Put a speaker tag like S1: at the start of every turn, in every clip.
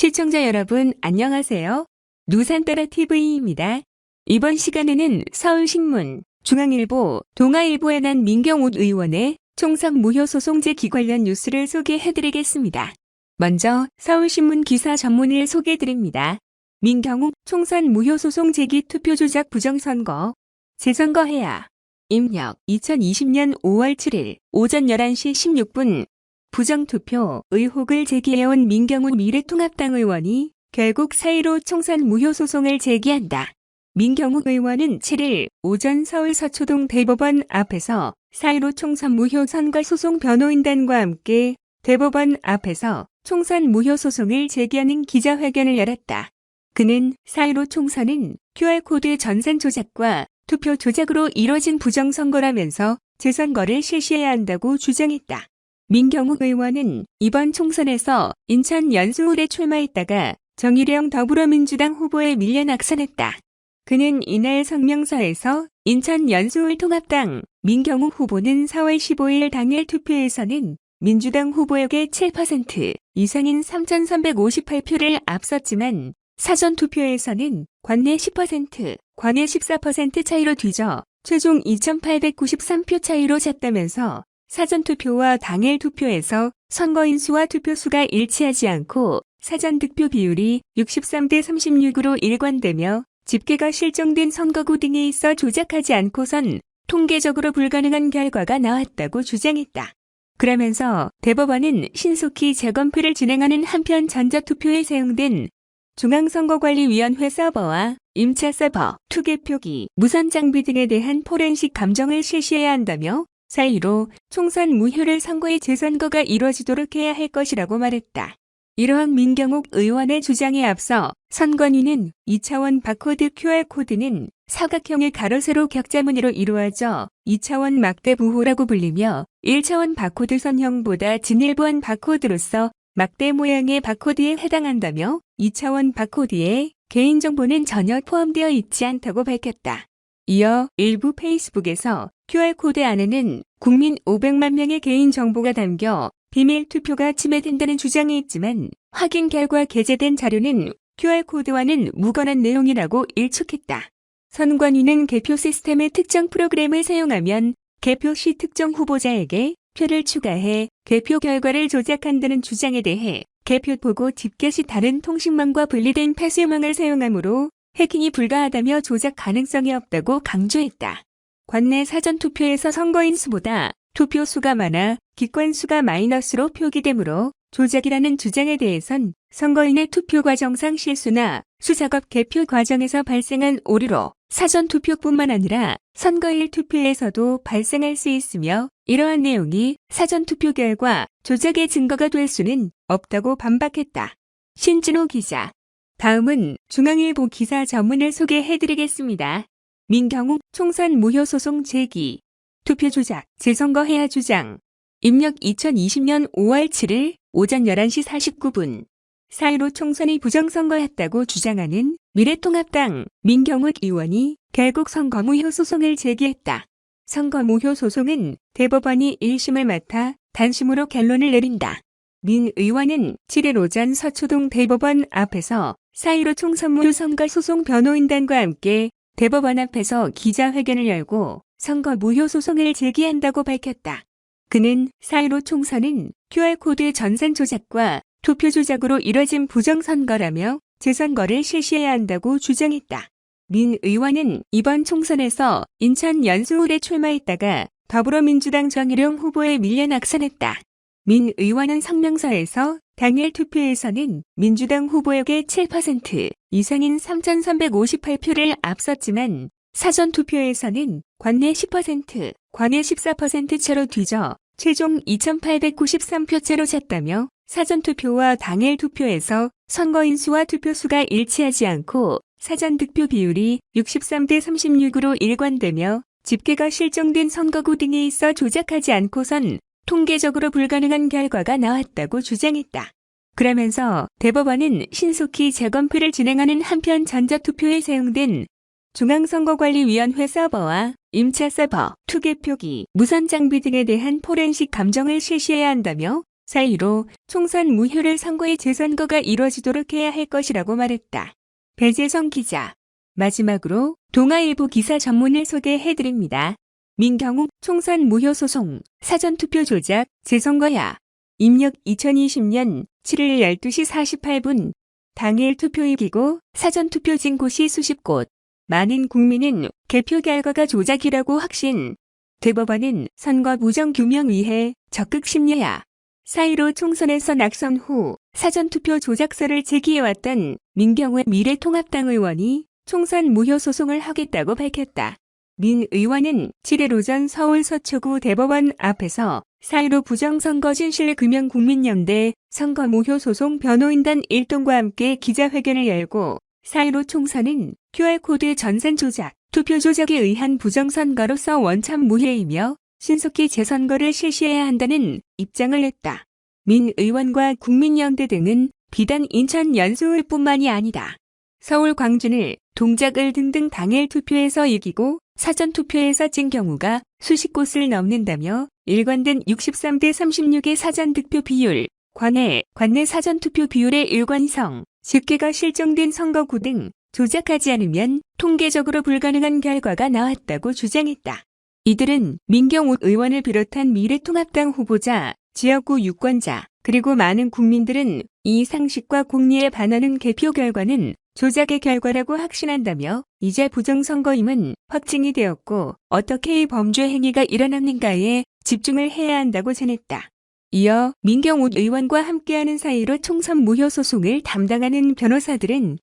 S1: 시청자 여러분 안녕하세요. 누산따라TV입니다. 이번 시간에는 서울신문, 중앙일보, 동아일보에 난 민경욱 의원의 총선 무효 소송 제기 관련 뉴스를 소개해드리겠습니다. 먼저 서울신문 기사 전문을 소개해드립니다. 민경욱 총선 무효 소송 제기 투표 조작 부정선거, 재선거 해야. 입력 2020년 5월 7일 오전 11시 16분 부정투표 의혹을 제기해온 민경욱 미래통합당 의원이 결국 4.15 총선 무효 소송을 제기한다. 민경욱 의원은 7일 오전 서울 서초동 대법원 앞에서 4.15 총선 무효 선거 소송 변호인단과 함께 대법원 앞에서 총선 무효 소송을 제기하는 기자회견을 열었다. 그는 4.15 총선은 QR코드 전산 조작과 투표 조작으로 이뤄진 부정선거라면서 재선거를 실시해야 한다고 주장했다. 민경욱 의원은 이번 총선에서 인천 연수울에 출마했다가 정일영 더불어민주당 후보에 밀려 낙선했다. 그는 이날 성명서에서 인천 연수울 통합당 민경욱 후보는 4월 15일 당일 투표에서는 민주당 후보에게 7% 이상인 3,358표를 앞섰지만 사전투표에서는 관내 10%, 관외 14% 차이로 뒤져 최종 2,893표 차이로 졌다면서 사전투표와 당일 투표에서 선거인 수와 투표수가 일치하지 않고 사전득표 비율이 63대 36으로 일관되며 집계가 실종된 선거구 등에 있어 조작하지 않고선 통계적으로 불가능한 결과가 나왔다고 주장했다. 그러면서 대법원은 신속히 재검표를 진행하는 한편 전자투표에 사용된 중앙선거관리위원회 서버와 임차 서버, 투개표기, 무선 장비 등에 대한 포렌식 감정을 실시해야 한다며 4.15 총선 무효를 선고해 재선거가 이뤄지도록 해야 할 것이라고 말했다. 이러한 민경욱 의원의 주장에 앞서 선관위는 2차원 바코드 QR코드는 사각형의 가로 세로 격자 무늬로 이루어져 2차원 막대 부호라고 불리며 1차원 바코드 선형보다 진일보한 바코드로서 막대 모양의 바코드에 해당한다며 2차원 바코드에 개인정보는 전혀 포함되어 있지 않다고 밝혔다. 이어 일부 페이스북에서 QR코드 안에는 국민 500만 명의 개인정보가 담겨 비밀 투표가 침해된다는 주장이 있지만 확인 결과 게재된 자료는 QR코드와는 무관한 내용이라고 일축했다. 선관위는 개표 시스템의 특정 프로그램을 사용하면 개표 시 특정 후보자에게 표를 추가해 개표 결과를 조작한다는 주장에 대해 개표 보고 집계 시 다른 통신망과 분리된 폐쇄망을 사용하므로 해킹이 불가하다며 조작 가능성이 없다고 강조했다. 관내 사전투표에서 선거인 수보다 투표 수가 많아 기권 수가 마이너스로 표기되므로 조작이라는 주장에 대해선 선거인의 투표 과정상 실수나 수작업 개표 과정에서 발생한 오류로 사전투표뿐만 아니라 선거일 투표에서도 발생할 수 있으며 이러한 내용이 사전투표 결과 조작의 증거가 될 수는 없다고 반박했다. 신진호 기자. 다음은 중앙일보 기사 전문을 소개해드리겠습니다. 민경욱 총선 무효 소송 제기. 투표 조작, 재선거 해야 주장. 입력 2020년 5월 7일 오전 11시 49분. 4.15 총선이 부정선거였다고 주장하는 미래통합당 민경욱 의원이 결국 선거 무효 소송을 제기했다. 선거 무효 소송은 대법원이 1심을 맡아 단심으로 결론을 내린다. 민 의원은 7일 오전 서초동 대법원 앞에서 4.15 총선 무효 선거 소송 변호인단과 함께 대법원 앞에서 기자회견을 열고 선거 무효 소송을 제기한다고 밝혔다. 그는 4.15 총선은 QR코드 전산 조작과 투표 조작으로 이뤄진 부정선거라며 재선거를 실시해야 한다고 주장했다. 민 의원은 이번 총선에서 인천 연수울에 출마했다가 더불어민주당 정일영 후보에 밀려 낙선했다. 민 의원은 성명서에서 당일 투표에서는 민주당 후보에게 7% 이상인 3,358표를 앞섰지만 사전투표에서는 관내 10%, 관외 14% 차로 뒤져 최종 2,893표 차로 졌다며 사전투표와 당일 투표에서 선거인 수와 투표수가 일치하지 않고 사전득표 비율이 63대 36으로 일관되며 집계가 실종된 선거구 등에 있어 조작하지 않고선 통계적으로 불가능한 결과가 나왔다고 주장했다. 그러면서 대법원은 신속히 재검표를 진행하는 한편 전자투표에 사용된 중앙선거관리위원회 서버와 임차 서버, 투개표기, 무선 장비 등에 대한 포렌식 감정을 실시해야 한다며 사이로 총선 무효를 선고해 재선거가 이뤄지도록 해야 할 것이라고 말했다. 배재성 기자. 마지막으로 동아일보 기사 전문을 소개해드립니다. 민경욱 총선 무효 소송, 사전투표 조작, 재선거야. 입력 2020년 7일 12시 48분. 당일 투표 이기고 사전투표 진 곳이 수십 곳. 많은 국민은 개표 결과가 조작이라고 확신. 대법원은 선거 부정 규명 위해 적극 심리야. 사이로 총선에서 낙선 후 사전투표 조작서를 제기해왔던 민경욱 미래통합당 의원이 총선 무효 소송을 하겠다고 밝혔다. 민 의원은 7일 오전 서울 서초구 대법원 앞에서 사이로 부정선거 진실규명국민연대 선거 무효 소송 변호인단 일동과 함께 기자회견을 열고 사이로 총선은 QR코드 전산 조작, 투표 조작에 의한 부정선거로서 원천 무효이며 신속히 재선거를 실시해야 한다는 입장을 냈다. 민 의원과 국민연대 등은 비단 인천 연수을뿐만이 아니다. 서울 광주를 동작을 등등 당일 투표에서 이기고 사전투표에서 진 경우가 수십 곳을 넘는다며 일관된 63대 36의 사전득표 비율, 관내 사전투표 비율의 일관성, 집계가 실종된 선거구 등 조작하지 않으면 통계적으로 불가능한 결과가 나왔다고 주장했다. 이들은 민경욱 의원을 비롯한 미래통합당 후보자, 지역구 유권자, 그리고 많은 국민들은 이 상식과 공리에 반하는 개표 결과는 조작의 결과라고 확신한다며 이제 부정선거임은 확증이 되었고 어떻게 이 범죄 행위가 일어났는가에 집중을 해야 한다고 전했다. 이어 민경욱 의원과 함께하는 사이로 총선 무효 소송을 담당하는 변호사들은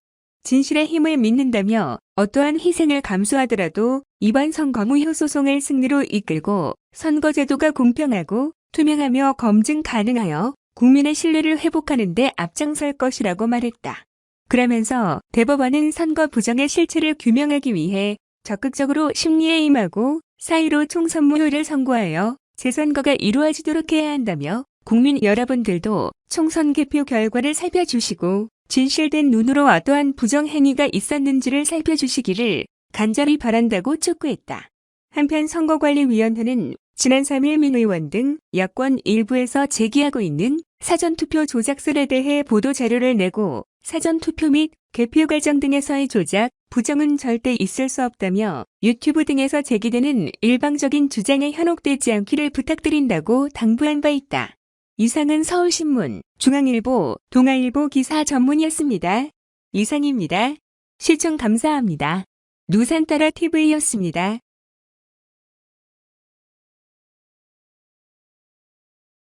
S1: 진실의 힘을 믿는다며 어떠한 희생을 감수하더라도 이번 선거 무효 소송을 승리로 이끌고 선거제도가 공평하고 투명하며 검증 가능하여 국민의 신뢰를 회복하는 데 앞장설 것이라고 말했다. 그러면서 대법원은 선거 부정의 실체를 규명하기 위해 적극적으로 심리에 임하고 사이로 총선 무효를 선고하여 재선거가 이루어지도록 해야 한다며 국민 여러분들도 총선 개표 결과를 살펴주시고 진실된 눈으로 어떠한 부정행위가 있었는지를 살펴주시기를 간절히 바란다고 촉구했다. 한편 선거관리위원회는 지난 3일 민 의원 등 야권 일부에서 제기하고 있는 사전투표 조작설에 대해 보도자료를 내고 사전투표 및 개표 과정 등에서의 조작, 부정은 절대 있을 수 없다며 유튜브 등에서 제기되는 일방적인 주장에 현혹되지 않기를 부탁드린다고 당부한 바 있다. 이상은 서울신문, 중앙일보, 동아일보 기사 전문이었습니다. 이상입니다. 시청 감사합니다. 누산따라 TV였습니다.